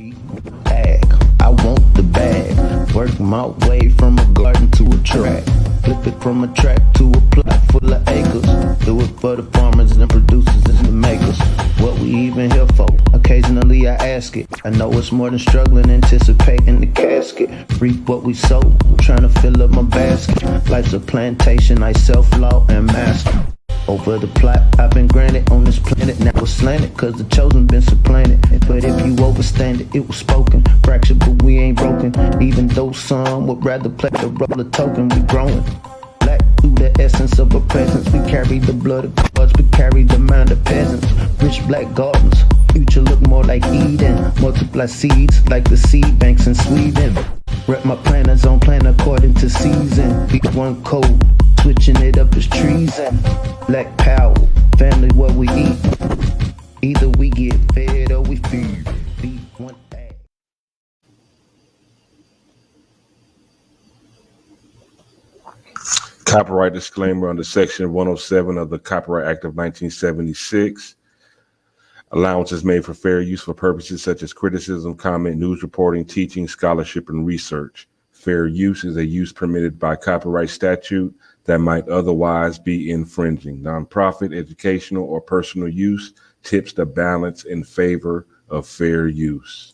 Bag, I want the bag. Work my way from a garden to a track. Flip it from a track to a plot full of acres. Do it for the farmers and producers and the makers. What we even here for? Occasionally I ask it. I know it's more than struggling, anticipating the casket. Reap what we sow, trying to fill up my basket. Life's a plantation, I self-law and master. Over the plot I've been granted on this planet. Now it's slanted, cause the chosen been supplanted. But if you overstand it, it was spoken. Fractured, but we ain't broken. Even though some would rather play the role of token, we growing. Black through the essence of our presence. We carry the blood of gods, we carry the mind of peasants. Rich black gardens, future look more like Eden. Multiply seeds like the seed banks in Sweden. Rep my planners on plan according to season. B1 code, switching it up is treason. Black power, family what we eat. Either we get fed or we feed. B1AG. Copyright disclaimer under Section 107 of the Copyright Act of 1976. Allowance is made for fair use for purposes such as criticism, comment, news reporting, teaching, scholarship, and research. Fair use is a use permitted by copyright statute that might otherwise be infringing. Nonprofit, educational, or personal use tips the balance in favor of fair use.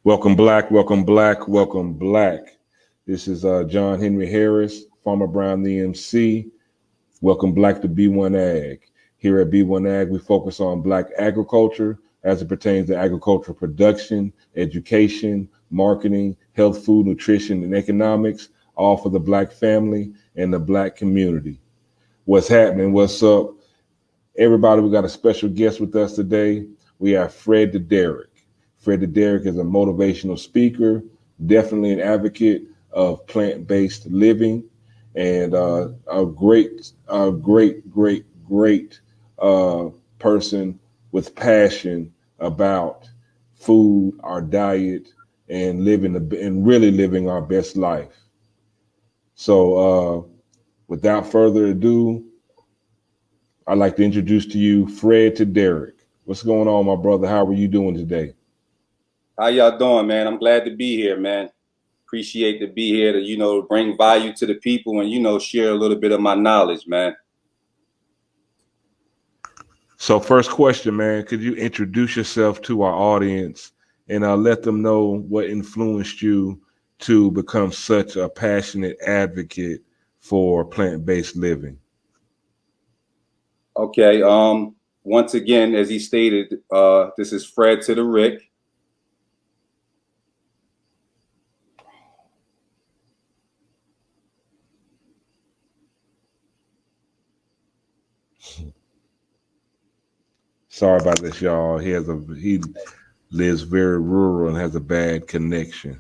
Welcome, Black, welcome, Black, welcome, Black. This is John Henry Harris, Farmer Brown the MC. Welcome, Black, to B1AG. Here at B1AG, we focus on Black agriculture as it pertains to agricultural production, education, marketing, health, food, nutrition, and economics, all for the Black family and the Black community. What's happening? What's up? Everybody, we got a special guest with us today. We have Fred the Derrick. Fred the Derrick is a motivational speaker, definitely an advocate of plant-based living, and a great person with passion about food, our diet, and really living our best life. So without further ado, I'd like to introduce to you Fred to Derrick. What's going on, my brother? How are you doing today? How y'all doing, man? I'm glad to be here, man. Appreciate to be here to, bring value to the people and, share a little bit of my knowledge, man. So first question, man, could you introduce yourself to our audience and let them know what influenced you to become such a passionate advocate for plant-based living? Okay. Once again, as he stated, this is Fred to the Rick. Sorry about this, y'all. He lives very rural and has a bad connection.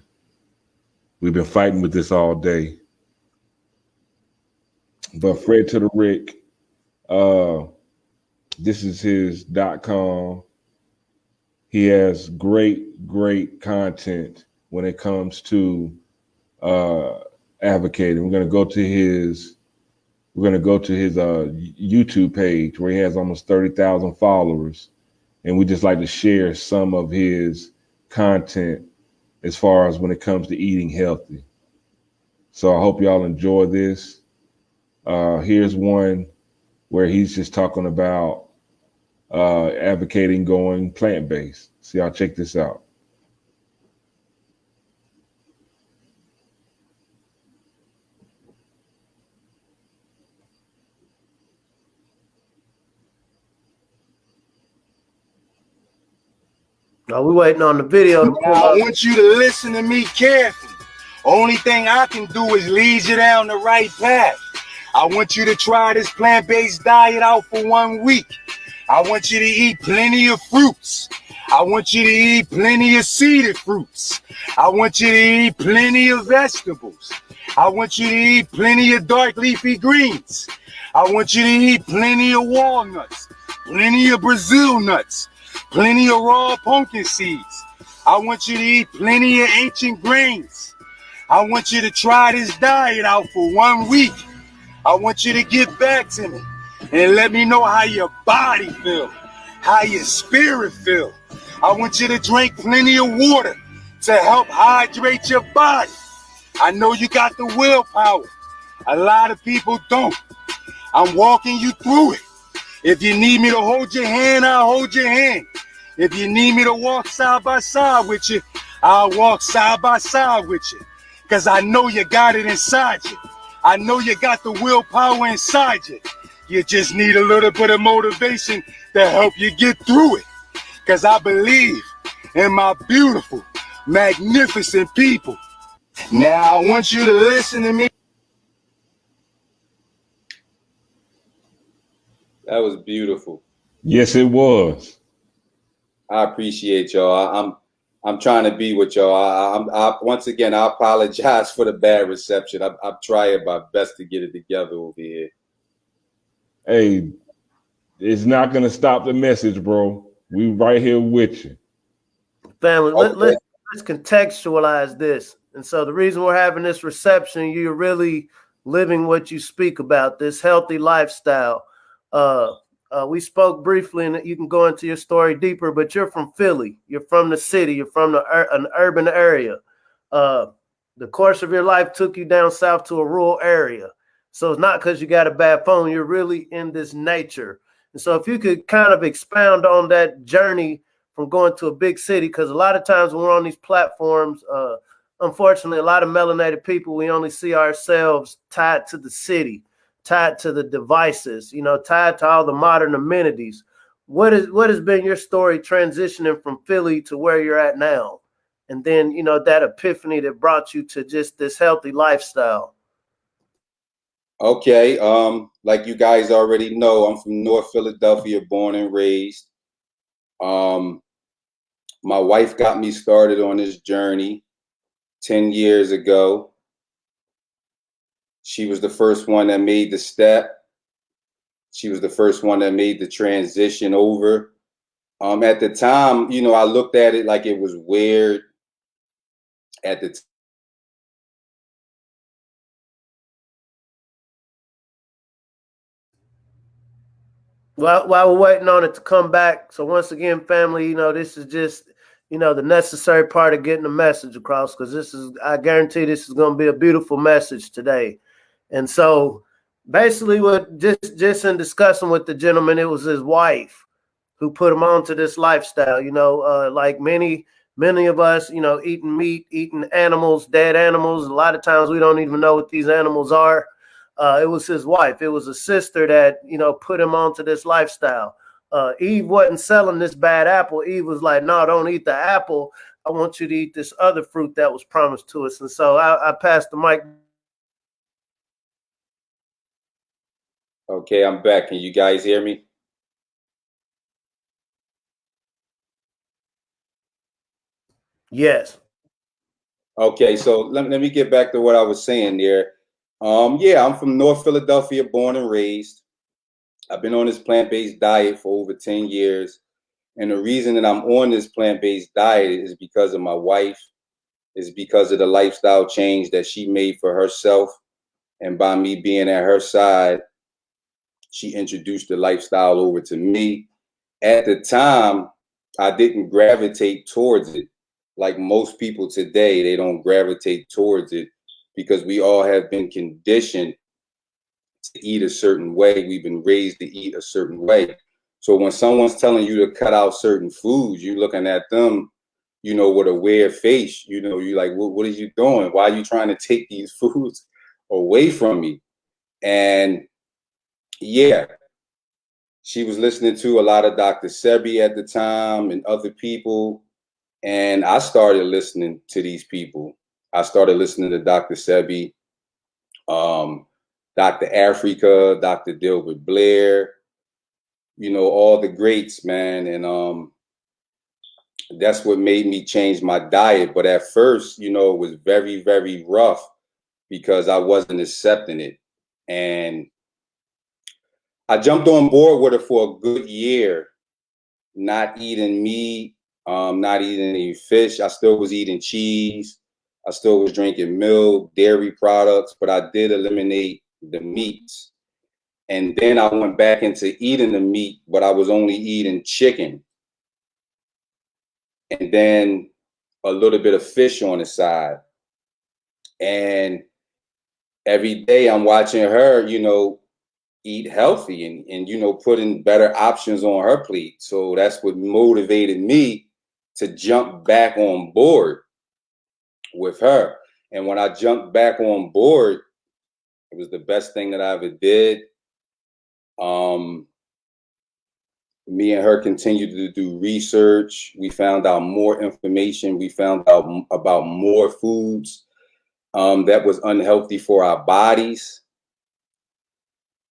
We've been fighting with this all day. But Fred to the Rick, this is his .com. He has great content when it comes to advocating. We're gonna go to his YouTube page where he has almost 30,000 followers, and we just like to share some of his content as far as when it comes to eating healthy. So I hope y'all enjoy this. Here's one where he's just talking about advocating going plant-based. So y'all check this out. No, we waiting on the video. Now, I want you to listen to me carefully. Only thing I can do is lead you down the right path. I want you to try this plant-based diet out for 1 week. I want you to eat plenty of fruits. I want you to eat plenty of seeded fruits. I want you to eat plenty of vegetables. I want you to eat plenty of dark leafy greens. I want you to eat plenty of walnuts, plenty of Brazil nuts, plenty of raw pumpkin seeds. I want you to eat plenty of ancient grains. I want you to try this diet out for 1 week. I want you to get back to me and let me know how your body feels, how your spirit feels. I want you to drink plenty of water to help hydrate your body. I know you got the willpower. A lot of people don't. I'm walking you through it. If you need me to hold your hand, I'll hold your hand. If you need me to walk side by side with you, I'll walk side by side with you. Because I know you got it inside you. I know you got the willpower inside you. You just need a little bit of motivation to help you get through it. Because I believe in my beautiful, magnificent people. Now I want you to listen to me. That was beautiful. Yes, it was. I appreciate y'all. I'm trying to be with y'all. I once again, I apologize for the bad reception. I'm trying my best to get it together over here. Hey, it's not gonna stop the message, bro. We right here with you. Family, Okay. let's contextualize this. And so the reason we're having this reception, you're really living what you speak about, this healthy lifestyle. We spoke briefly, and you can go into your story deeper, but you're from Philly. You're from the city. You're from an urban area. The course of your life took you down south to a rural area. So it's not because you got a bad phone. You're really in this nature. And so if you could kind of expound on that journey from going to a big city, because a lot of times when we're on these platforms, unfortunately, a lot of melanated people, we only see ourselves tied to the city, tied to the devices, tied to all the modern amenities. What has been your story transitioning from Philly to where you're at now? And then, that epiphany that brought you to just this healthy lifestyle. Okay. Like you guys already know, I'm from North Philadelphia, born and raised. My wife got me started on this journey 10 years ago. She was the first one that made the step. She was the first one that made the transition over. At the time, I looked at it like it was weird at the time. While we're waiting on it to come back. So once again, family, this is just, the necessary part of getting the message across, because I guarantee this is going to be a beautiful message today. And so basically what just in discussing with the gentleman, it was his wife who put him onto this lifestyle, like many of us, eating meat, eating animals, dead animals. A lot of times we don't even know what these animals are. It was his wife. It was a sister that, put him onto this lifestyle. Eve wasn't selling this bad apple. Eve was like, no, don't eat the apple. I want you to eat this other fruit that was promised to us. And so I passed the mic. Okay, I'm back. Can you guys hear me? Yes. Okay, so let me get back to what I was saying there. Yeah, I'm from North Philadelphia, born and raised. I've been on this plant-based diet for over 10 years. And the reason that I'm on this plant-based diet is because of my wife, is because of the lifestyle change that she made for herself. And by me being at her side, she introduced the lifestyle over to me. At the time, I didn't gravitate towards it. Like most people today, they don't gravitate towards it because we all have been conditioned to eat a certain way. We've been raised to eat a certain way. So when someone's telling you to cut out certain foods, you're looking at them, with a weird face. You're like, what are you doing? Why are you trying to take these foods away from me? And yeah, she was listening to a lot of Dr. Sebi at the time and other people. And I started listening to these people. I started listening to Dr. Sebi, Dr. Africa, Dr. Dilbert Blair, all the greats, man. And that's what made me change my diet. But at first, it was very, very rough because I wasn't accepting it. And I jumped on board with it for a good year, not eating meat, not eating any fish. I still was eating cheese. I still was drinking milk, dairy products, but I did eliminate the meats. And then I went back into eating the meat, but I was only eating chicken. and then a little bit of fish on the side. And every day I'm watching her, eat healthy and putting better options on her plate. So that's what motivated me to jump back on board with her. And when I jumped back on board, it was the best thing that I ever did. Me and her continued to do research. We found out more information. We found out about more foods that was unhealthy for our bodies.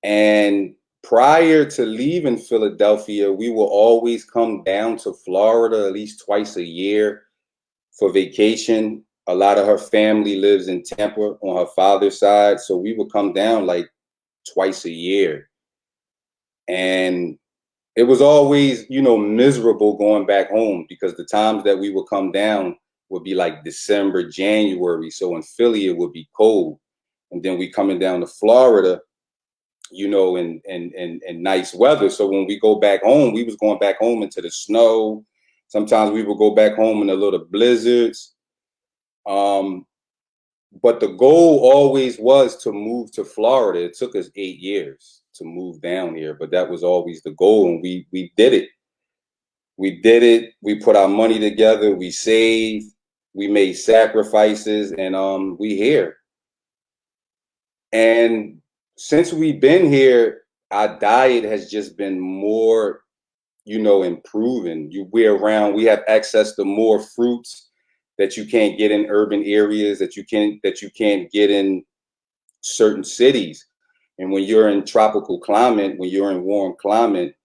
And prior to leaving Philadelphia, we will always come down to Florida at least twice a year for vacation. A lot of her family lives in Tampa on her father's side. So we would come down like twice a year. And it was always, miserable going back home because the times that we would come down would be like December, January. So in Philly, it would be cold. And then we coming down to Florida, in nice weather. So when we go back home, we was going back home into the snow. Sometimes we would go back home in a little blizzards. But the goal always was to move to Florida. It took us 8 years to move down here, but that was always the goal. And we did it. We did it. We put our money together. We saved. We made sacrifices, and we here. And since we've been here, our diet has just been more, improving. We have access to more fruits that you can't get in urban areas, that you can't get in certain cities. And when you're in tropical climate, when you're in warm climate,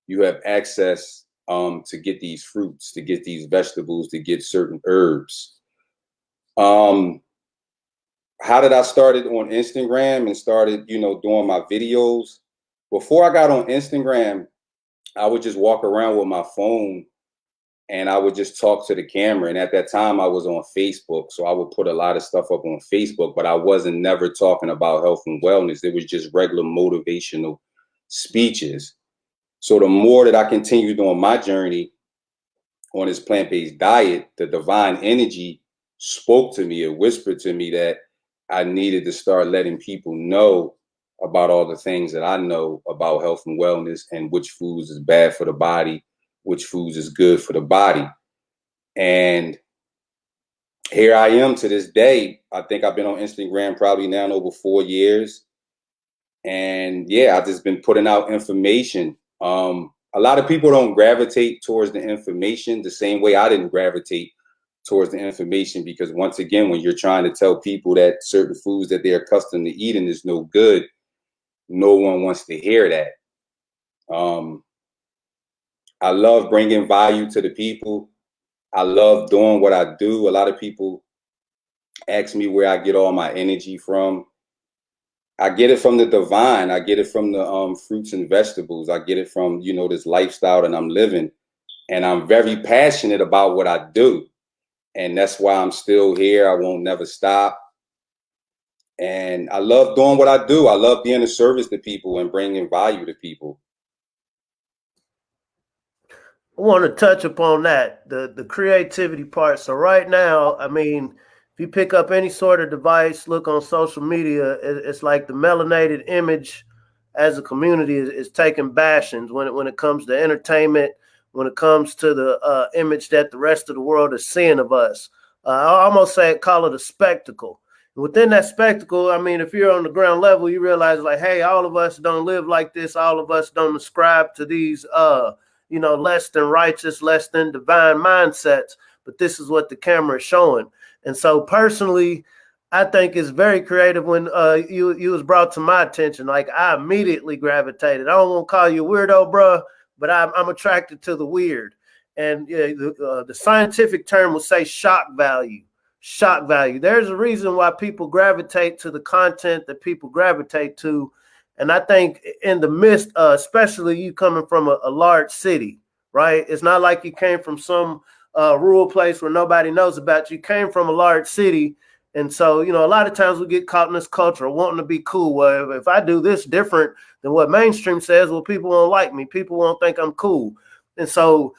you have access to get these fruits, to get these vegetables, to get certain herbs. How did I started on Instagram and started, doing my videos? Before I got on Instagram, I would just walk around with my phone and I would just talk to the camera. And at that time I was on Facebook. So I would put a lot of stuff up on Facebook, but I wasn't never talking about health and wellness. It was just regular motivational speeches. So the more that I continued on my journey on this plant-based diet, the divine energy spoke to me. It whispered to me that I needed to start letting people know about all the things that I know about health and wellness and which foods is bad for the body, which foods is good for the body. And here I am to this day. I think I've been on Instagram probably now over 4 years. And yeah, I've just been putting out information. A lot of people don't gravitate towards the information the same way I didn't gravitate towards the information, because once again, when you're trying to tell people that certain foods that they're accustomed to eating is no good, no one wants to hear that. I love bringing value to the people. I love doing what I do. A lot of people ask me where I get all my energy from. I get it from the divine. I get it from the fruits and vegetables. I get it from, this lifestyle that I'm living. And I'm very passionate about what I do. And that's why I'm still here. I won't never stop. And I love doing what I do. I love being of service to people and bringing value to people. I want to touch upon that, the creativity part. So right now, I mean, if you pick up any sort of device, look on social media, it's like the melanated image as a community is taking bashings when it comes to entertainment, when it comes to the image that the rest of the world is seeing of us. I almost call it a spectacle. And within that spectacle, I mean, if you're on the ground level, you realize like, hey, all of us don't live like this. All of us don't ascribe to these less than righteous, less than divine mindsets, but this is what the camera is showing. And so personally, I think it's very creative when you was brought to my attention. Like I immediately gravitated. I don't want to call you a weirdo, bro, but I'm attracted to the weird. And the scientific term would say shock value. Shock value. There's a reason why people gravitate to the content that people gravitate to. And I think in the midst, especially you coming from a large city, right? It's not like you came from some rural place where nobody knows about you. You came from a large city. And so, a lot of times we get caught in this culture of wanting to be cool. Well, if I do this different than what mainstream says, well, people won't like me. People won't think I'm cool. And so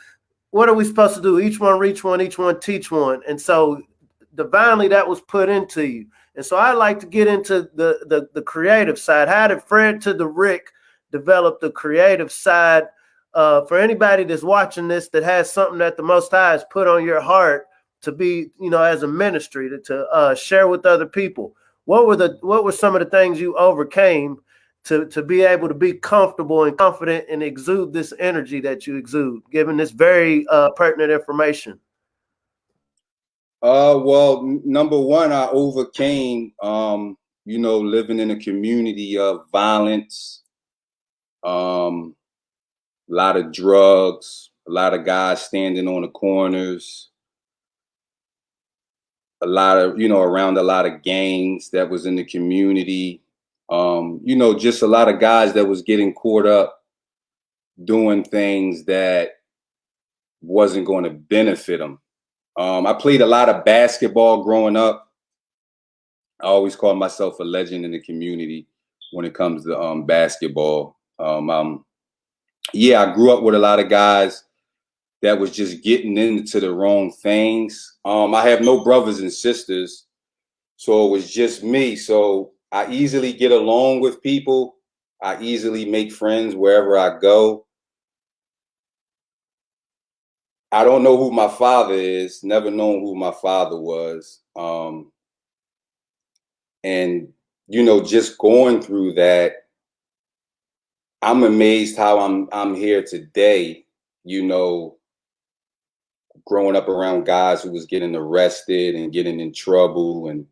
what are we supposed to do? Each one reach one, each one teach one. And so divinely that was put into you. And so I like to get into the creative side. How did Fred to the Rick develop the creative side? For anybody that's watching this that has something that the Most High has put on your heart to be, as a ministry to share with other people. What were some of the things you overcame to be able to be comfortable and confident and exude this energy that you exude, given this very pertinent information? Well, number one, I overcame, living in a community of violence, a lot of drugs, a lot of guys standing on the corners, a lot of, around a lot of gangs that was in the community. Just a lot of guys that was getting caught up doing things that wasn't going to benefit them. I played a lot of basketball growing up. I always call myself a legend in the community when it comes to basketball. I grew up with a lot of guys that was just getting into the wrong things. I have no brothers and sisters, so it was just me. So I easily get along with people. I easily make friends wherever I go. I don't know who my father is, never known who my father was. And, just going through that, I'm amazed how I'm here today, growing up around guys who was getting arrested and getting in trouble and,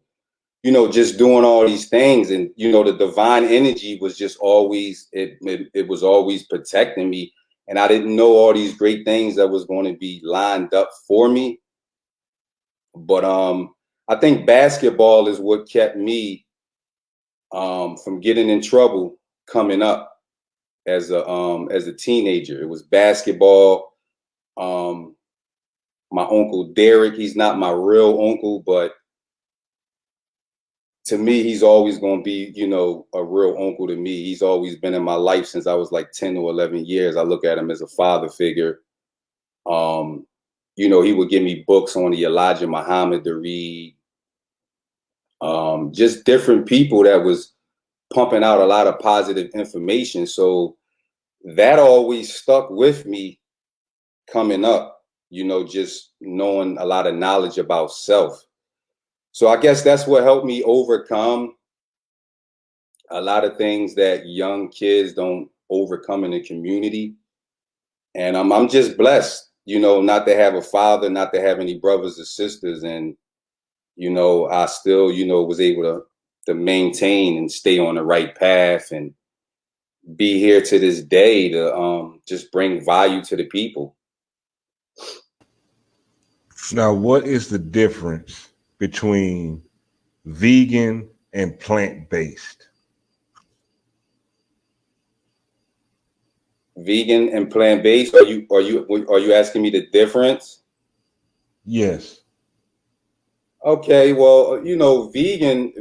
just doing all these things. And, the divine energy was just always, it was always protecting me. And I didn't know all these great things that was going to be lined up for me. But I think basketball is what kept me from getting in trouble coming up as a teenager. It was basketball. My uncle Derek, he's not my real uncle, but to me, he's always going to be, a real uncle to me. He's always been in my life since I was like 10 or 11 years. I look at him as a father figure. He would give me books on the Elijah Muhammad to read. Just different people that was pumping out a lot of positive information. So that always stuck with me coming up, just knowing a lot of knowledge about self. So I guess that's what helped me overcome a lot of things that young kids don't overcome in the community. And I'm just blessed, not to have a father, not to have any brothers or sisters. And, I still, was able to maintain and stay on the right path and be here to this day to just bring value to the people. Now, what is the difference between vegan and plant-based? Vegan and plant-based? Are you asking me the difference? Yes. Okay, well, vegan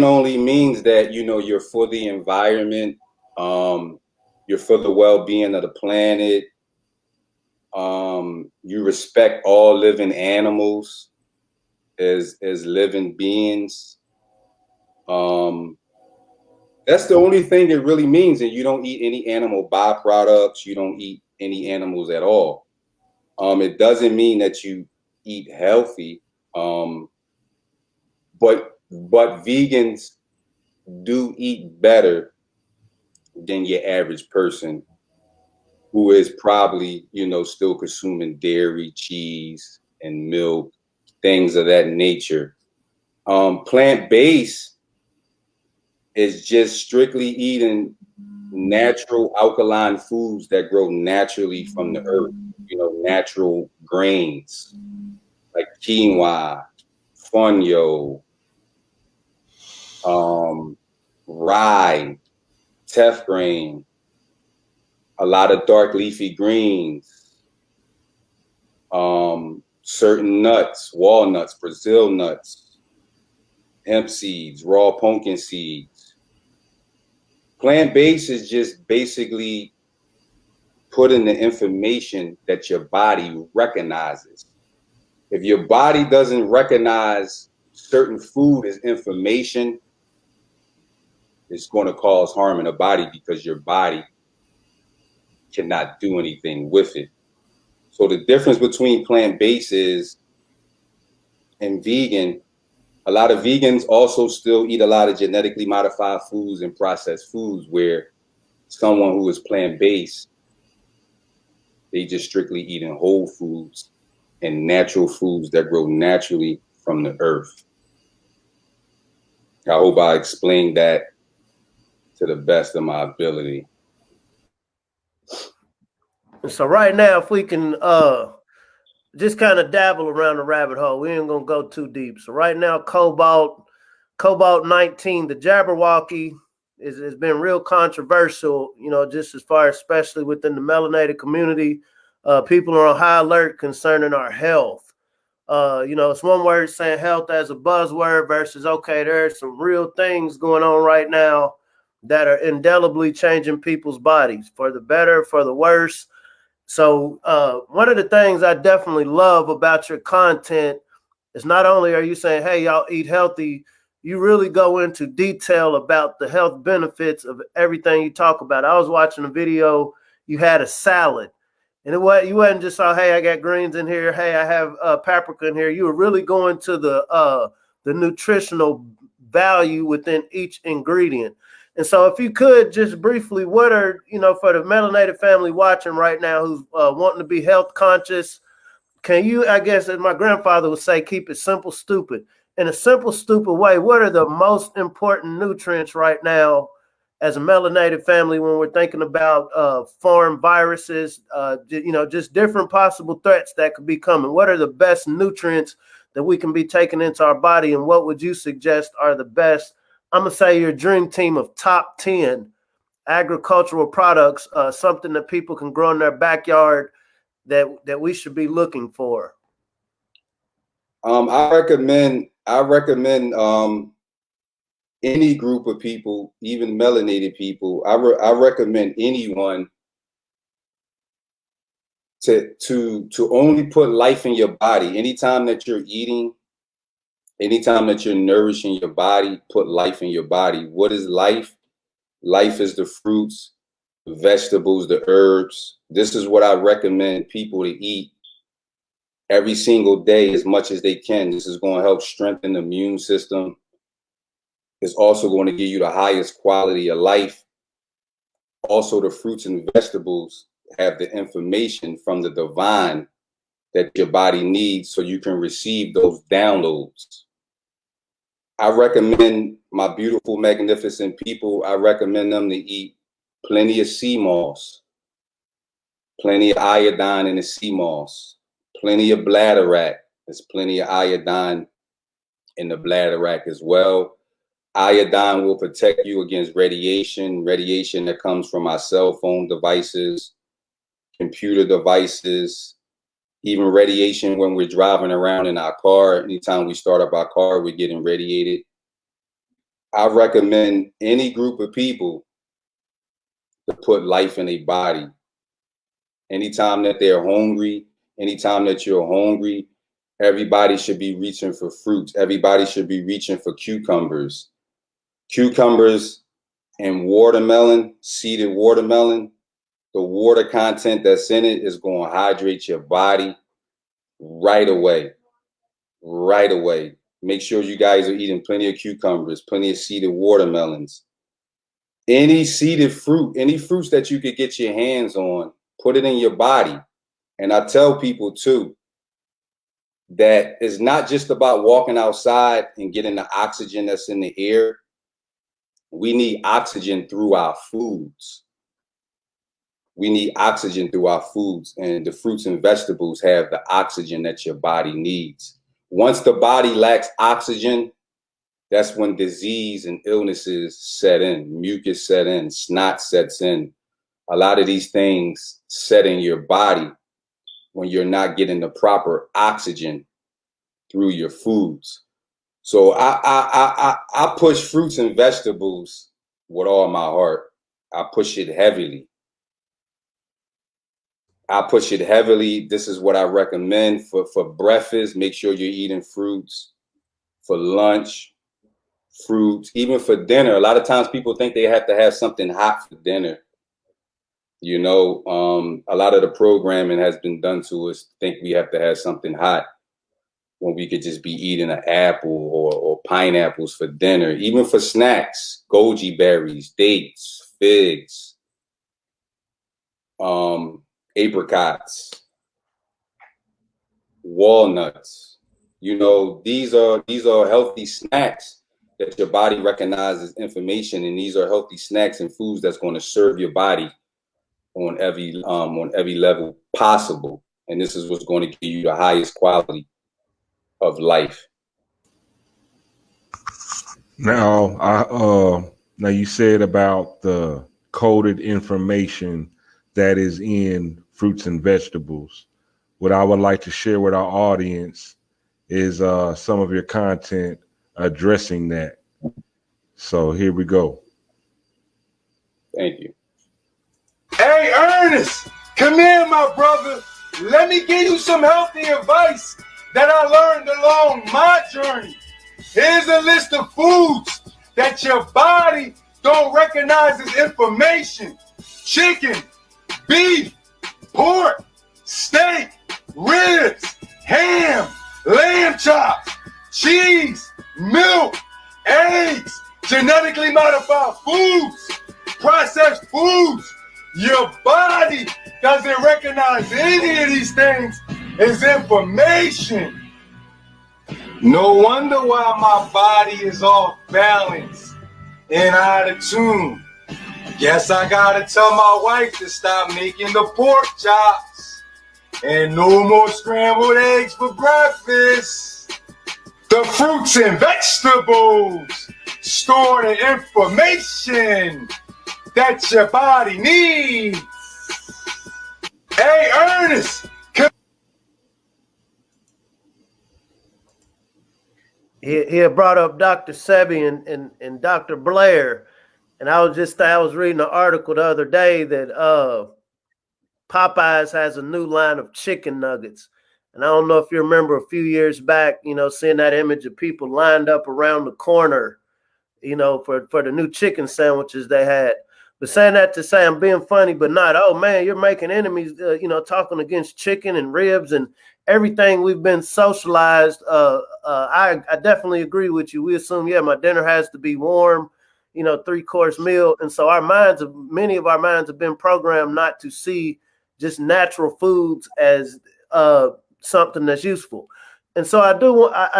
only means that, you're for the environment, you're for the well-being of the planet, you respect all living animals as living beings. That's the only thing it really means. And you don't eat any animal byproducts. You don't eat any animals at all. It doesn't mean that you eat healthy. But vegans do eat better than your average person who is probably, still consuming dairy, cheese, and milk, things of that nature. Plant-based is just strictly eating natural alkaline foods that grow naturally from the earth, natural grains like quinoa, fonio, rye, teff grain, a lot of dark leafy greens, certain nuts, walnuts, Brazil nuts, hemp seeds, raw pumpkin seeds. Plant-based is just basically put in the information that your body recognizes. If your body doesn't recognize certain food as information, it's going to cause harm in the body because your body cannot do anything with it. So the difference between plant-based and vegan, a lot of vegans also still eat a lot of genetically modified foods and processed foods, where someone who is plant-based, they just strictly eating whole foods and natural foods that grow naturally from the earth. I hope I explained that to the best of my ability. So right now, if we can just kind of dabble around the rabbit hole, we ain't gonna go too deep. So right now, cobalt 19, the Jabberwocky has been real controversial, you know, just as far, especially within the melanated community. People are on high alert concerning our health. You know, it's one word saying health as a buzzword versus, okay, there's some real things going on right now that are indelibly changing people's bodies for the better, for the worse. So one of the things I definitely love about your content is not only are you saying, hey, y'all eat healthy, you really go into detail about the health benefits of everything you talk about. I was watching a video, you had a salad. And you wasn't just, oh, hey, I got greens in here. Hey, I have paprika in here. You were really going to the nutritional value within each ingredient. And so if you could just briefly, what are, you know, for the melanated family watching right now who's wanting to be health conscious, can you, I guess, as my grandfather would say, keep it simple, stupid. In a simple, stupid way, what are the most important nutrients right now as a melanated family when we're thinking about foreign viruses, you know, just different possible threats that could be coming? What are the best nutrients that we can be taking into our body, and what would you suggest are the best, I'm going to say, your dream team of top 10 agricultural products, something that people can grow in their backyard that we should be looking for? I recommend any group of people, even melanated people. I recommend anyone to only put life in your body. Anytime that you're eating, anytime that you're nourishing your body, put life in your body. What is life? Life is the fruits, the vegetables, the herbs. This is what I recommend people to eat every single day as much as they can. This is going to help strengthen the immune system. It's also going to give you the highest quality of life. Also, the fruits and vegetables have the information from the divine that your body needs so you can receive those downloads. I recommend my beautiful, magnificent people, I recommend them to eat plenty of sea moss, plenty of iodine in the sea moss, plenty of bladderwrack. There's plenty of iodine in the bladderwrack as well. Iodine will protect you against radiation that comes from our cell phone devices, computer devices, even radiation when we're driving around in our car. Anytime we start up our car, we're getting radiated. I recommend any group of people to put life in a body. Anytime that they're hungry, anytime that you're hungry, everybody should be reaching for fruits. Everybody should be reaching for cucumbers. Cucumbers and watermelon, seeded watermelon, the water content that's in it is going to hydrate your body right away. Right away. Make sure you guys are eating plenty of cucumbers, plenty of seeded watermelons. Any seeded fruit, any fruits that you could get your hands on, put it in your body. And I tell people too, that it's not just about walking outside and getting the oxygen that's in the air. We need oxygen through our foods. We need oxygen through our foods, and the fruits and vegetables have the oxygen that your body needs. Once the body lacks oxygen, that's when disease and illnesses set in, mucus set in, snot sets in. A lot of these things set in your body when you're not getting the proper oxygen through your foods. So I push fruits and vegetables with all my heart. I push it heavily. I push it heavily. This is what I recommend for breakfast. Make sure you're eating fruits. For lunch, fruits. Even for dinner, a lot of times people think they have to have something hot for dinner. You know, a lot of the programming has been done to us think we have to have something hot when we could just be eating an apple or pineapples for dinner. Even for snacks, goji berries, dates, figs, apricots, walnuts. You know, these are healthy snacks that your body recognizes information, and these are healthy snacks and foods that's going to serve your body on every level possible. And this is what's going to give you the highest quality of life. Now, now you said about the coded information that is in fruits and vegetables. What I would like to share with our audience is some of your content addressing that. So here we go. Thank you. Hey, Ernest, come here, my brother. Let me give you some healthy advice that I learned along my journey. Here's a list of foods that your body don't recognize as information. Chicken, beef, pork, steak, ribs, ham, lamb chops, cheese, milk, eggs, genetically modified foods, processed foods. Your body doesn't recognize any of these things as information. No wonder why my body is off balance and out of tune. Guess I gotta tell my wife to stop making the pork chops and no more scrambled eggs for breakfast. The fruits and vegetables store the information that your body needs. Hey, Ernest. He had brought up Dr. Sebi and Dr. Blair. And I was reading an article the other day that Popeyes has a new line of chicken nuggets. And I don't know if you remember a few years back, you know, seeing that image of people lined up around the corner, you know, for the new chicken sandwiches they had. But saying that to say I'm being funny, but not, oh man, you're making enemies, you know, talking against chicken and ribs and everything we've been socialized. I definitely agree with you. We assume, yeah, my dinner has to be warm, you know, 3-course meal. And so many of our minds have been programmed not to see just natural foods as something that's useful. And so I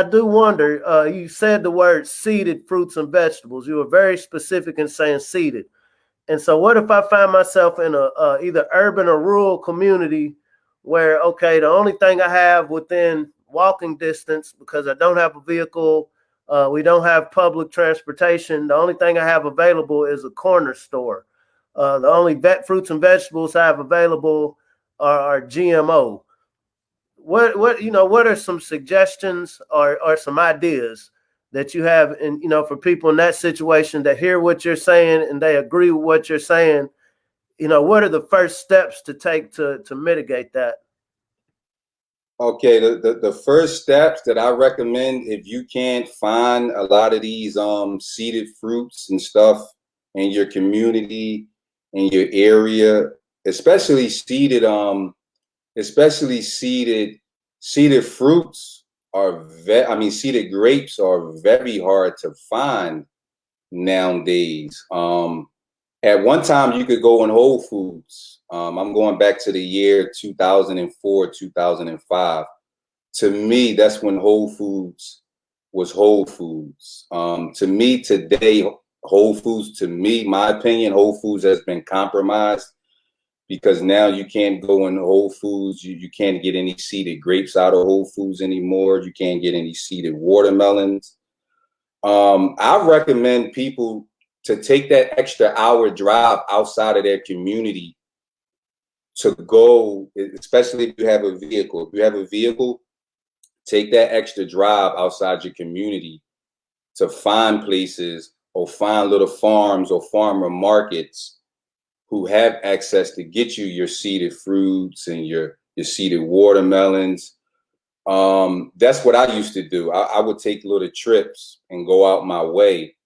do wonder, you said the word seeded fruits and vegetables. You were very specific in saying seeded. And so what if I find myself in a either urban or rural community where, okay, the only thing I have within walking distance, because I don't have a vehicle, we don't have public transportation, the only thing I have available is a corner store. The only fruits and vegetables I have available are GMO. What are some suggestions or some ideas that you have in, you know, for people in that situation that hear what you're saying and they agree with what you're saying? You know, what are the first steps to take to mitigate that? Okay, the first steps that I recommend, if you can't find a lot of these seeded fruits and stuff in your community, in your area, especially seeded fruits seeded grapes are very hard to find nowadays. At one time, you could go in Whole Foods. I'm going back to the year 2004, 2005. To me, that's when Whole Foods was Whole Foods. To me, today, Whole Foods, to me, my opinion, Whole Foods has been compromised because now you can't go in Whole Foods. You can't get any seeded grapes out of Whole Foods anymore. You can't get any seeded watermelons. I recommend people to take that extra hour drive outside of their community to go, especially if you have a vehicle. If you have a vehicle, take that extra drive outside your community to find places or find little farms or farmer markets who have access to get you your seeded fruits and your seeded watermelons. That's what I used to do. I would take little trips and go out my way,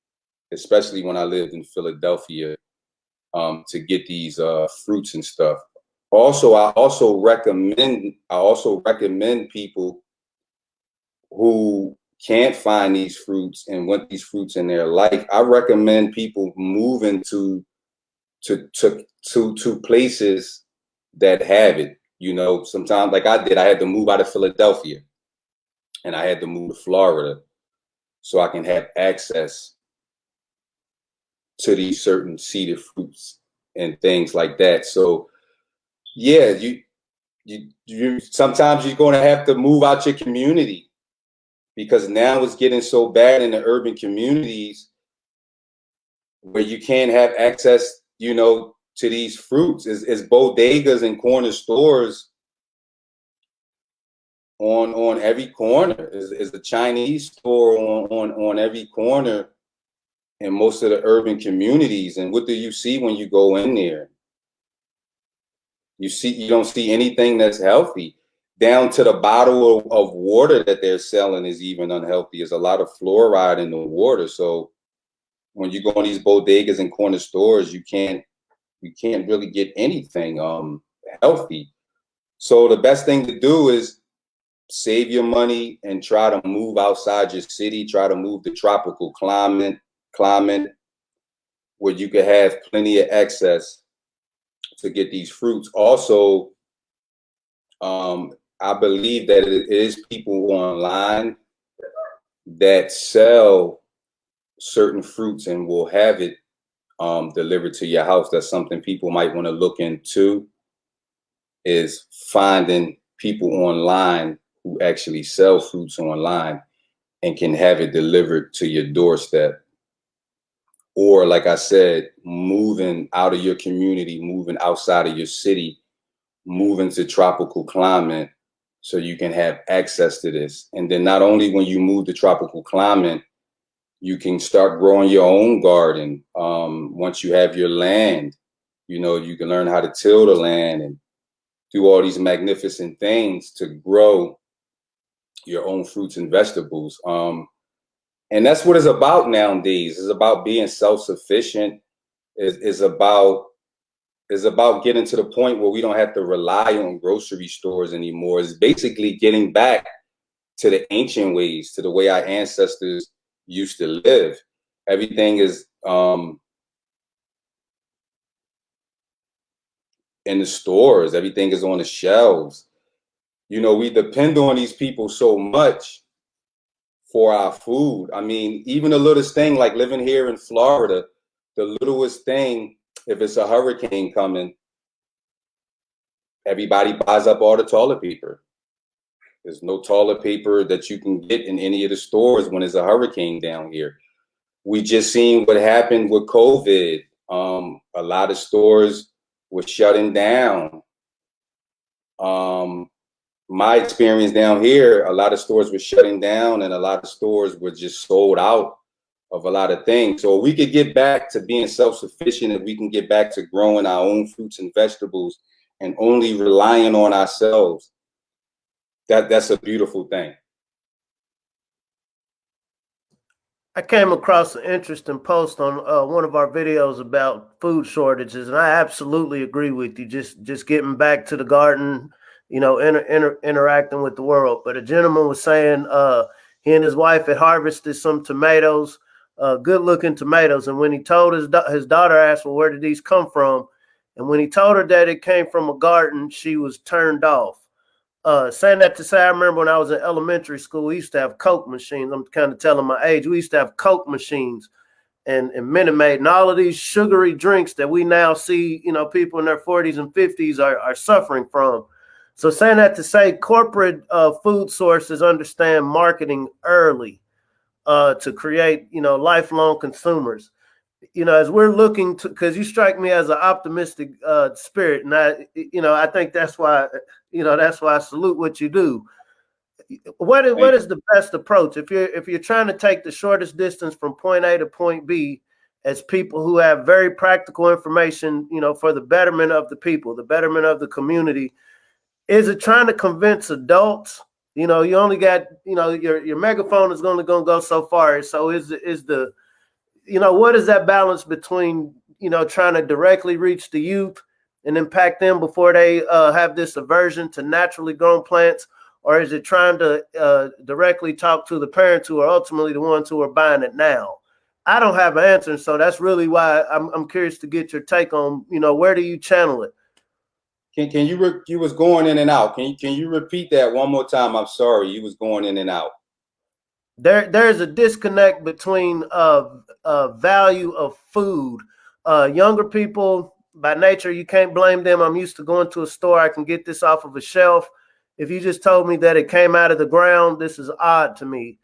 especially when I lived in Philadelphia, to get these fruits and stuff. Also, I also recommend people who can't find these fruits and want these fruits in their life. I recommend people moving to places that have it. You know, sometimes like I did, I had to move out of Philadelphia and I had to move to Florida so I can have access to these certain seeded fruits and things like that. So yeah, you sometimes you're going to have to move out your community, because now it's getting so bad in the urban communities where you can't have access, you know, to these fruits. It's bodegas and corner stores on every corner. Is a Chinese store on every corner in most of the urban communities. And what do you see when you go in there? You don't see anything that's healthy. Down to the bottle of water that they're selling is even unhealthy. There's a lot of fluoride in the water. So when you go in these bodegas and corner stores, you can't really get anything healthy. So the best thing to do is save your money and try to move outside your city. Try to move to tropical climate where you can have plenty of access to get these fruits. Also, I believe that it is people online that sell certain fruits and will have it delivered to your house. That's something people might want to look into, is finding people online who actually sell fruits online and can have it delivered to your doorstep. Or like I said, moving out of your community, moving outside of your city, moving to tropical climate so you can have access to this. And then not only when you move to tropical climate, you can start growing your own garden. Once you have your land, you know, you can learn how to till the land and do all these magnificent things to grow your own fruits and vegetables. And that's what it's about nowadays. It's about being self-sufficient. It's about getting to the point where we don't have to rely on grocery stores anymore. It's basically getting back to the ancient ways, to the way our ancestors used to live. Everything is in the stores. Everything is on the shelves. You know, we depend on these people so much for our food. I mean, even the littlest thing, like living here in Florida, the littlest thing, if it's a hurricane coming, everybody buys up all the toilet paper. There's no toilet paper that you can get in any of the stores when there's a hurricane down here. We just seen what happened with COVID. A lot of stores were shutting down. My experience down here, a lot of stores were shutting down and a lot of stores were just sold out of a lot of things. So we could get back to being self-sufficient, if we can get back to growing our own fruits and vegetables and only relying on ourselves. That's a beautiful thing. I came across an interesting post on one of our videos about food shortages, and I absolutely agree with you. Just getting back to the garden, you know, interacting with the world. But a gentleman was saying he and his wife had harvested some tomatoes, good-looking tomatoes, and when he told his daughter asked, "Well, where did these come from?" And when he told her that it came from a garden, she was turned off. Saying that to say, I remember when I was in elementary school, we used to have Coke machines. I'm kind of telling my age. We used to have Coke machines and Minute Maid and all of these sugary drinks that we now see, you know, people in their 40s and 50s are suffering from. So saying that to say, corporate food sources understand marketing early to create, you know, lifelong consumers. You know, as we're looking to, because you strike me as an optimistic spirit, and I think that's why, that's why I salute what you do. What is the best approach if you're trying to take the shortest distance from point A to point B, as people who have very practical information, for the betterment of the people, the betterment of the community? Is it trying to convince adults? You only got, your megaphone is going to go so far. So what is that balance between, trying to directly reach the youth and impact them before they have this aversion to naturally grown plants? Or is it trying to directly talk to the parents who are ultimately the ones who are buying it now? I don't have an answer. So that's really why I'm curious to get your take on, where do you channel it? Can you was going in and out. Can you repeat that one more time? I'm sorry, you was going in and out. There's a disconnect between value of food. Younger people, by nature, you can't blame them. I'm used to going to a store. I can get this off of a shelf. If you just told me that it came out of the ground, this is odd to me.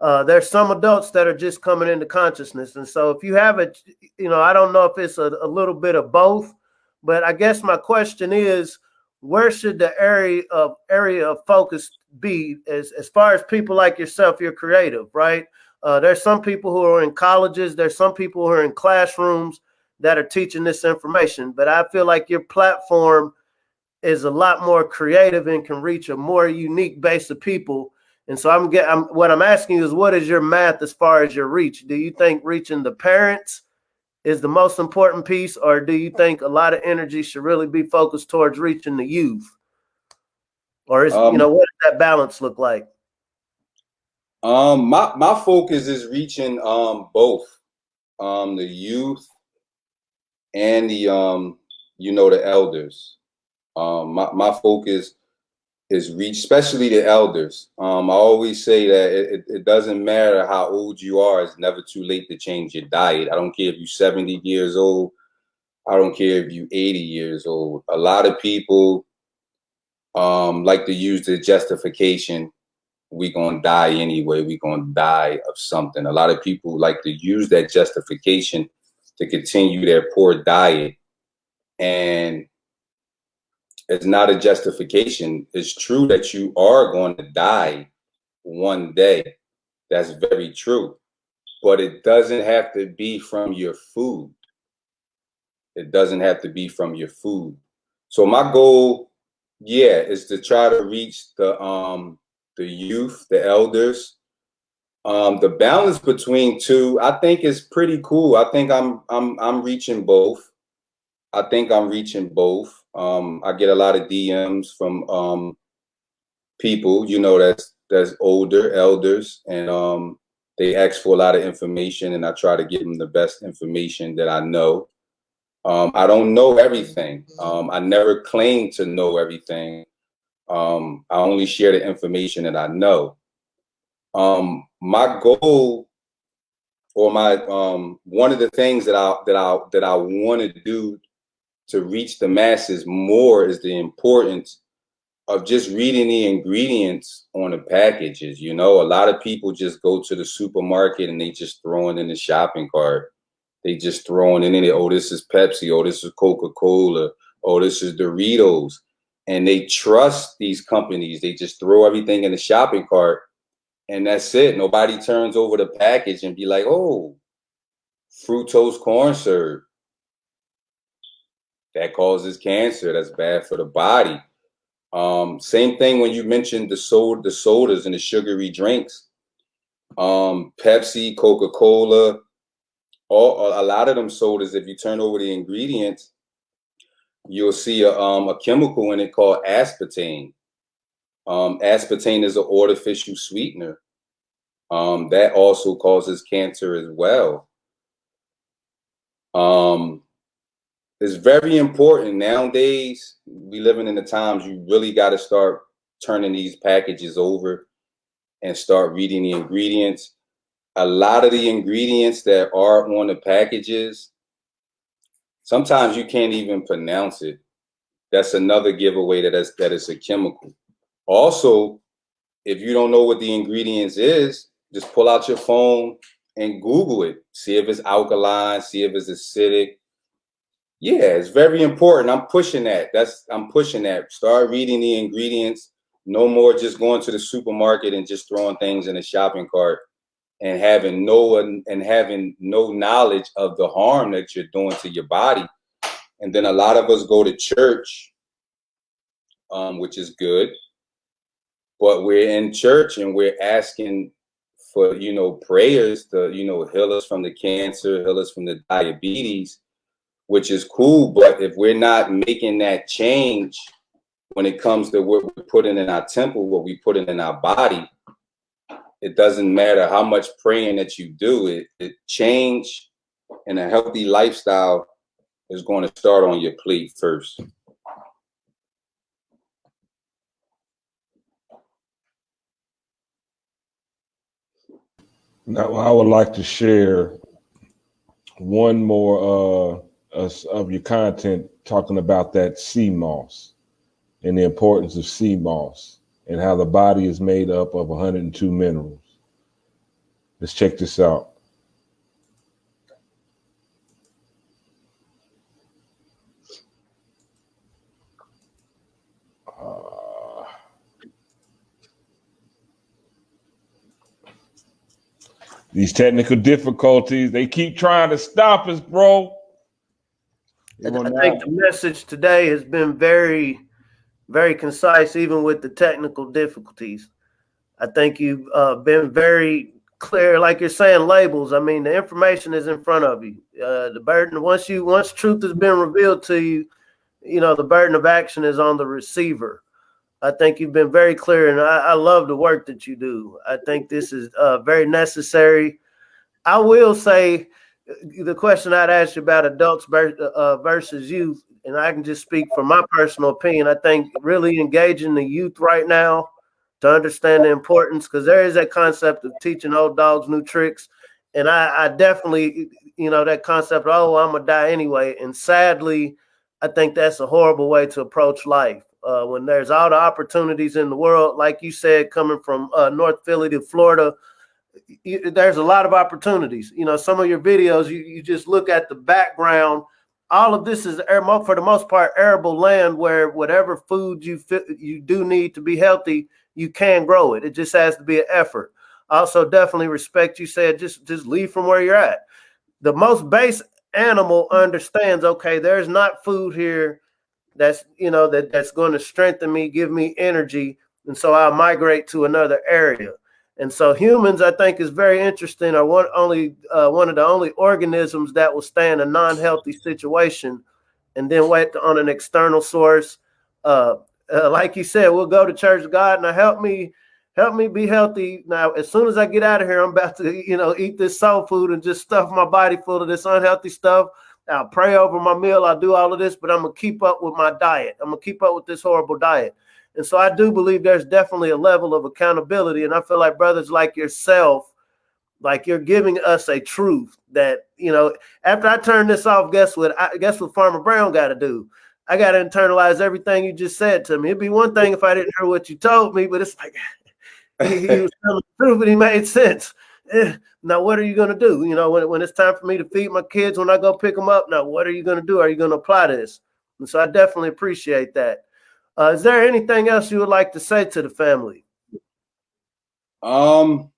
There's some adults that are just coming into consciousness. And so if you have it, I don't know if it's a little bit of both, but I guess my question is, where should the area of focus be as far as people like yourself? You're creative, right? There's some people who are in colleges. There's some people who are in classrooms that are teaching this information. But I feel like your platform is a lot more creative and can reach a more unique base of people. And so what I'm asking you is, what is your math as far as your reach? Do you think reaching the parents is the most important piece, or do you think a lot of energy should really be focused towards reaching the youth? Or what does that balance look like? My focus is reaching both the youth and the the elders. My focus is reach, especially the elders. I always say that it doesn't matter how old you are. It's never too late to change your diet. I don't care if you're 70 years old. I don't care if you're 80 years old. A lot of people like to use the justification, we're going to die anyway. We're going to die of something. A lot of people like to use that justification to continue their poor diet. And it's not a justification. It's true that you are going to die one day. That's very true. But it doesn't have to be from your food. It doesn't have to be from your food. So my goal, is to try to reach the youth, the elders. The balance between two, I think, is pretty cool. I think I'm reaching both. I think I'm reaching both. I get a lot of DMs from people, that's older, elders, and they ask for a lot of information, and I try to give them the best information that I know. I don't know everything. I never claim to know everything. I only share the information that I know. My goal, or my one of the things that I want to do to reach the masses more is the importance of just reading the ingredients on the packages. A lot of people just go to the supermarket and they just throw it in the shopping cart. They just throwing it in there. Oh, this is Pepsi. Oh, this is Coca-Cola. Oh, this is Doritos. And they trust these companies. They just throw everything in the shopping cart, and that's it. Nobody turns over the package and be like, oh, fructose corn syrup. That causes cancer. That's bad for the body. Same thing when you mentioned the sodas and the sugary drinks. Pepsi, Coca-Cola, a lot of them sodas, if you turn over the ingredients, you'll see a chemical in it called aspartame. Aspartame is an artificial sweetener. That also causes cancer as well. It's very important. Nowadays, we living in the times you really got to start turning these packages over and start reading the ingredients. A lot of the ingredients that are on the packages, sometimes you can't even pronounce it. That's another giveaway that it's a chemical. Also, if you don't know what the ingredients is, just pull out your phone and Google it. See if it's alkaline, see if it's acidic. Yeah, it's very important. I'm pushing that. Start reading the ingredients. No more just going to the supermarket and just throwing things in the shopping cart and having no knowledge of the harm that you're doing to your body. And then a lot of us go to church, which is good, but we're in church and we're asking for, prayers to, heal us from the cancer, heal us from the diabetes, which is cool. But if we're not making that change when it comes to what we're putting in our temple, what we put in our body, it doesn't matter how much praying that you do. It change and a healthy lifestyle is going to start on your plate first. Now, I would like to share one more of your content talking about that sea moss and the importance of sea moss and how the body is made up of 102 minerals. Let's check this out. These technical difficulties, they keep trying to stop us, bro. I think the message today has been very, very concise, even with the technical difficulties. I think you've been very clear, like you're saying, labels. I mean, the information is in front of you. The burden, once truth has been revealed to you, the burden of action is on the receiver. I think you've been very clear, and I love the work that you do. I think this is very necessary. I will say the question I'd ask you about adults versus youth, and I can just speak from my personal opinion. I think really engaging the youth right now to understand the importance, because there is that concept of teaching old dogs new tricks. And I definitely, that concept, oh, I'm going to die anyway. And sadly, I think that's a horrible way to approach life. When there's all the opportunities in the world, like you said, coming from North Philly to Florida, there's a lot of opportunities. Some of your videos, you just look at the background. All of this is, for the most part, arable land where whatever food you do need to be healthy, you can grow it. It just has to be an effort. Also, definitely respect, you said, just leave from where you're at. The most base animal understands, okay, there's not food here that's that's going to strengthen me, give me energy, and so I'll migrate to another area. And so humans, I think, is very interesting, are one of the only organisms that will stay in a non-healthy situation and then wait on an external source. Like you said, we'll go to church, God, now help me be healthy. Now, as soon as I get out of here, I'm about to, eat this soul food and just stuff my body full of this unhealthy stuff. I'll pray over my meal. I'll do all of this, but I'm going to keep up with my diet. I'm going to keep up with this horrible diet. And so I do believe there's definitely a level of accountability. And I feel like brothers like yourself, like you're giving us a truth that, after I turn this off, guess what Farmer Brown got to do? I got to internalize everything you just said to me. It'd be one thing if I didn't hear what you told me, but it's like he was telling the truth and he made sense. Now, what are you going to do? When it's time for me to feed my kids, when I go pick them up, now, what are you going to do? Are you going to apply this? And so I definitely appreciate that. Is there anything else you would like to say to the family? Go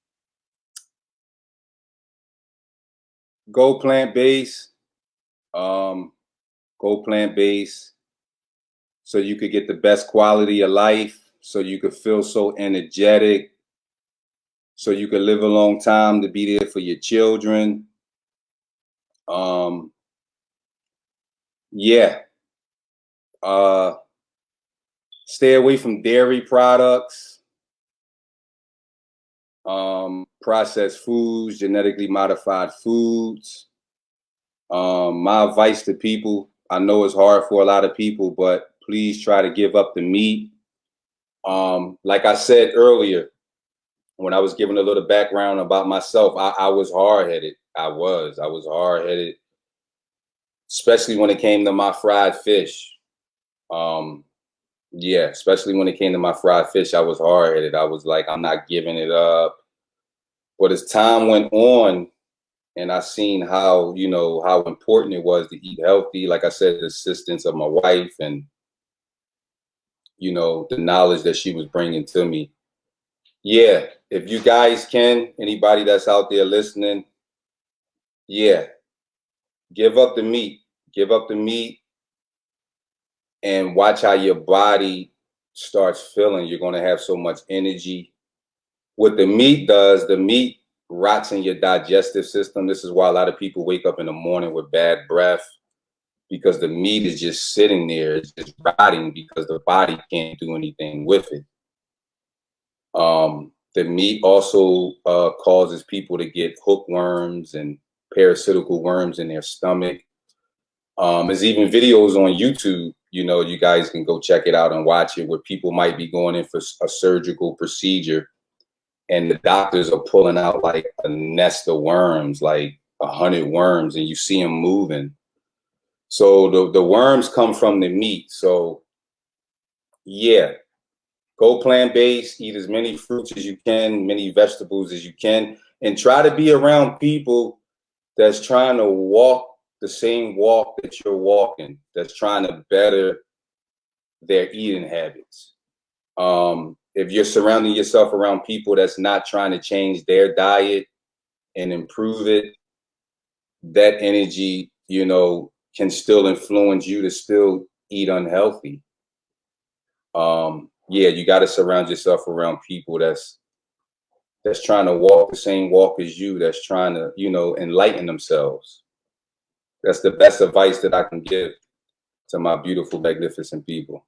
plant-based. Go plant-based so you could get the best quality of life, so you could feel so energetic, so you could live a long time, to be there for your children. Stay away from dairy products, processed foods, genetically modified foods. My advice to people, I know it's hard for a lot of people, but please try to give up the meat. Like I said earlier, when I was giving a little background about myself, I was hard-headed. I was hard-headed, especially when it came to my fried fish. Especially when it came to my fried fish, I was hard-headed. I was like, I'm not giving it up. But as time went on, and I seen how important it was to eat healthy, like I said, the assistance of my wife and, the knowledge that she was bringing to me. Yeah, if you guys can, anybody that's out there listening, yeah, give up the meat. Give up the meat and watch how your body starts feeling. You're going to have so much energy. What the meat does, the meat rots in your digestive system. This is why a lot of people wake up in the morning with bad breath, because the meat is just sitting there. It's just rotting because the body can't do anything with it. The meat also causes people to get hookworms and parasitical worms in their stomach. There's even videos on YouTube, you guys can go check it out and watch it, where people might be going in for a surgical procedure and the doctors are pulling out like a nest of worms, like 100 worms, and you see them moving. So the worms come from the meat. So yeah, go plant-based, eat as many fruits as you can, many vegetables as you can, and try to be around people that's trying to walk the same walk that you're walking, that's trying to better their eating habits. If you're surrounding yourself around people that's not trying to change their diet and improve it, that energy, can still influence you to still eat unhealthy. Yeah, you got to surround yourself around people that's trying to walk the same walk as you, that's trying to, enlighten themselves. That's the best advice that I can give to my beautiful, magnificent people.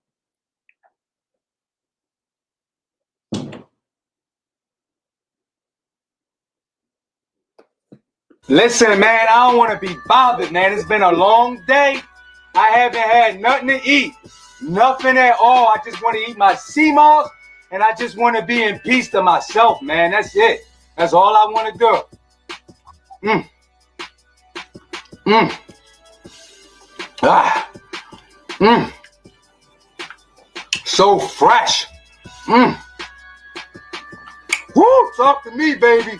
Listen, man, I don't want to be bothered, man. It's been a long day. I haven't had nothing to eat. Nothing at all. I just want to eat my sea moss, and I just want to be in peace to myself, man. That's it. That's all I want to do. So fresh. Woo, talk to me, baby.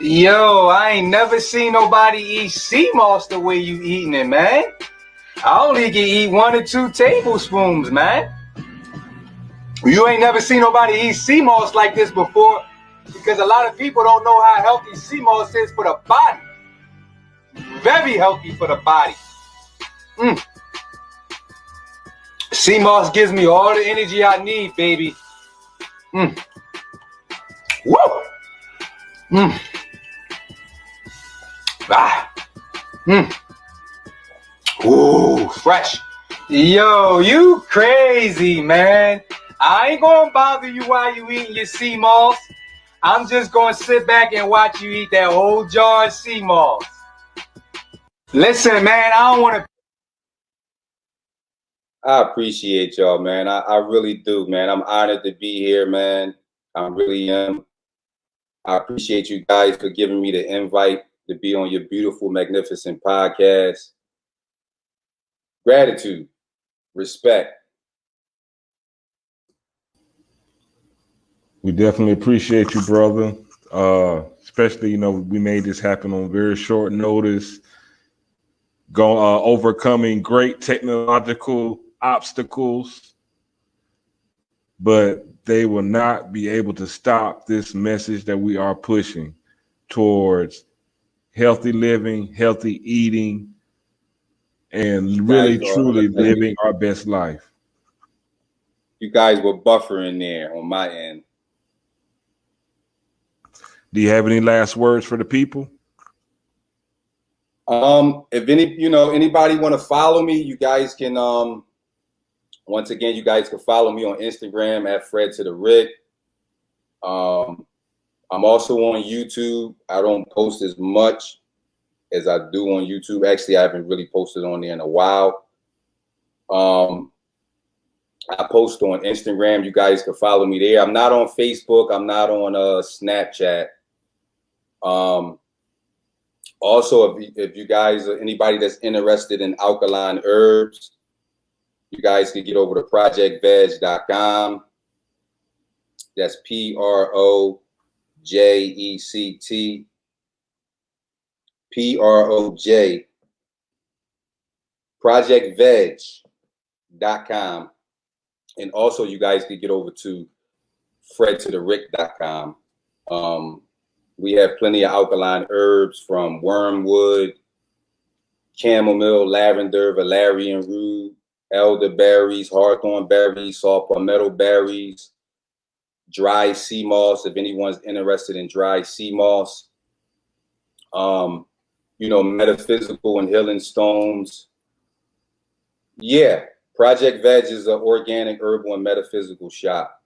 Yo, I ain't never seen nobody eat sea moss the way you eating it, man. I only can eat 1 or 2 tablespoons, man. You ain't never seen nobody eat sea moss like this before, because a lot of people don't know how healthy sea moss is for the body. Very healthy for the body. Sea moss gives me all the energy I need, baby. Woo! Ooh, fresh. Yo, you crazy, man. I ain't gonna bother you while you eating your sea moss. I'm just gonna sit back and watch you eat that whole jar of sea moss. Listen, man, I don't want to. I appreciate y'all, man. I really do, man. I'm honored to be here, man. I really am. I appreciate you guys for giving me the invite to be on your beautiful, magnificent podcast. Gratitude, respect. We definitely appreciate you, brother. Especially, we made this happen on very short notice. Overcoming great technological obstacles, but they will not be able to stop this message that we are pushing towards healthy living, healthy eating, and really, truly living our best life. You guys were buffering there on my end. Do you have any last words for the people? If anybody want to follow me, you guys can, once again, you guys can follow me on Instagram at Fred to the Rick. I'm also on YouTube. I don't post as much as I do on YouTube. Actually, I haven't really posted on there in a while. I post on Instagram. You guys can follow me there. I'm not on Facebook. I'm not on Snapchat. Also, if you guys are anybody that's interested in alkaline herbs, you guys can get over to projectveg.com. That's PROJECT. PROJ. projectveg.com. And also, you guys can get over to fredtotherick.com. We have plenty of alkaline herbs from wormwood, chamomile, lavender, valerian root, elderberries, hawthorn berries, saw palmetto berries, dry sea moss, if anyone's interested in dry sea moss. Metaphysical and healing stones. Yeah, Project Veg is an organic, herbal, and metaphysical shop.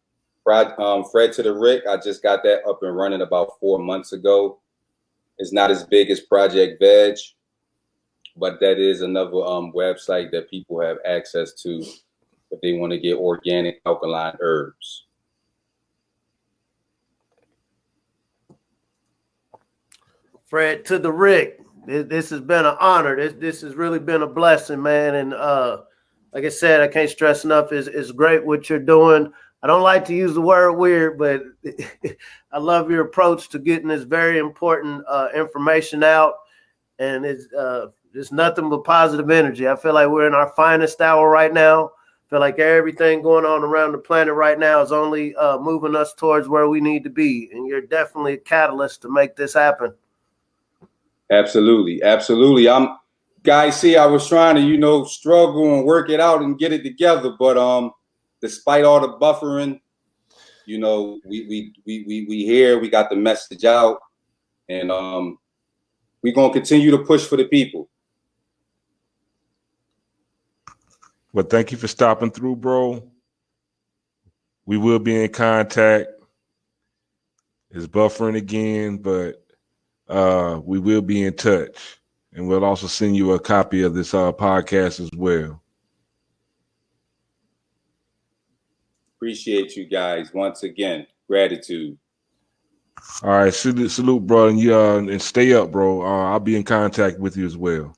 Fred to the Rick, I just got that up and running about 4 months ago. It's not as big as Project Veg, but that is another website that people have access to if they want to get organic alkaline herbs. Fred to the Rick, this has been an honor. This has really been a blessing, man. And like I said, I can't stress enough. It's great what you're doing. I don't like to use the word weird, but I love your approach to getting this very important information out. And it's nothing but positive energy. I feel like we're in our finest hour right now. I feel like everything going on around the planet right now is only moving us towards where we need to be. And you're definitely a catalyst to make this happen. Absolutely. Absolutely. Guys, see, I was trying to, struggle and work it out and get it together. But despite all the buffering, we here, we got the message out, and we're going to continue to push for the people. Well, thank you for stopping through, bro. We will be in contact. It's buffering again, but we will be in touch, and we'll also send you a copy of this podcast as well. Appreciate you guys once again. Gratitude. All right, salute, bro, and stay up, bro. I'll be in contact with you as well.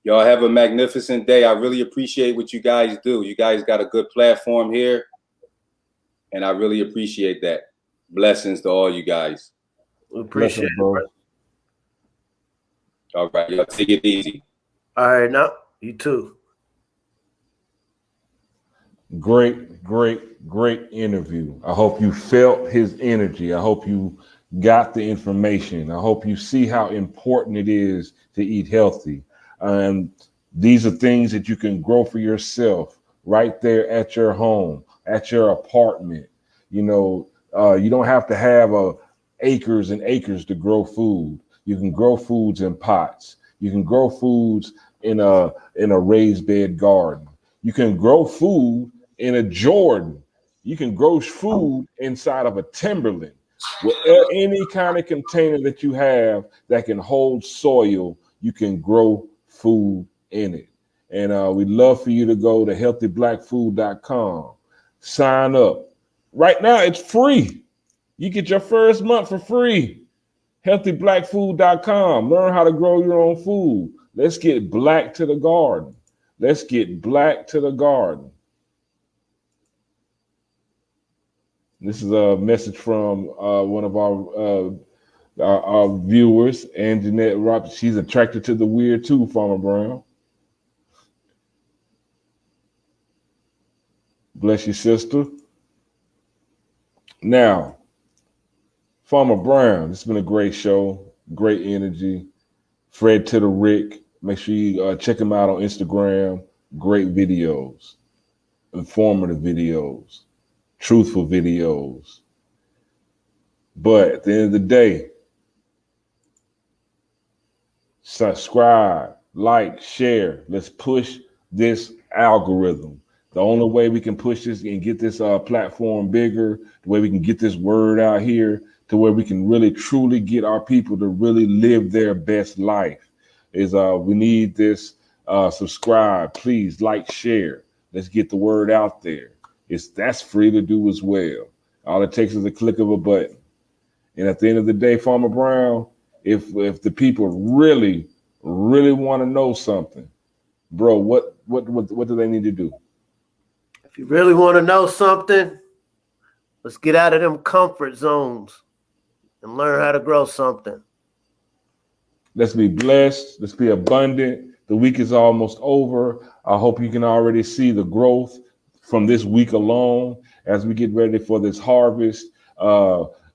Y'all have a magnificent day. I really appreciate what you guys do. You guys got a good platform here, and I really appreciate that. Blessings to all you guys. We appreciate it, bro. All right, y'all take it easy. All right, now you too. Great interview. I hope you felt his energy. I hope you got the information. I hope you see how important it is to eat healthy. These are things that you can grow for yourself right there at your home, at your apartment. You don't have to have acres and acres to grow food. You can grow foods in pots. You can grow foods in a raised bed garden. You can grow food in a Jordan. You can grow food inside of a Timberland. With any kind of container that you have that can hold soil, you can grow food in it. And we'd love for you to go to healthyblackfood.com. Sign up. Right now, it's free. You get your first month for free. Healthyblackfood.com. Learn how to grow your own food. Let's get black to the garden. Let's get black to the garden. This is a message from one of our viewers, Ann Jeanette Roberts. She's attracted to the weird too, Farmer Brown. Bless you, sister. Now, Farmer Brown, it's been a great show, great energy. Fred to the Rick. Make sure you check him out on Instagram. Great videos, informative videos, truthful videos. But at the end of the day, subscribe, like, share. Let's push this algorithm. The only way we can push this and get this platform bigger, the way we can get this word out here to where we can really truly get our people to really live their best life is we need this. Subscribe, please, like, share. Let's get the word out there. That's free to do as well. All it takes is a click of a button. And at the end of the day, Farmer Brown, if the people really want to know something, bro, what do they need to do? If you really want to know something, let's get out of them comfort zones and learn how to grow something. Let's be blessed. Let's be abundant. The week is almost over. I hope you can already see the growth from this week alone as we get ready for this harvest.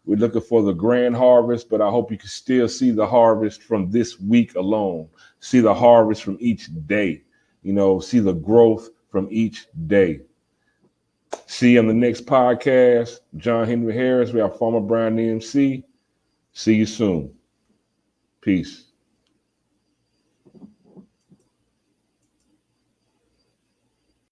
We're looking for the grand harvest, but I hope you can still see the harvest from this week alone. See the harvest from each day. See the growth from each day. See you on the next podcast. John Henry Harris. We have Farmer Brown EMC. See you soon. Peace.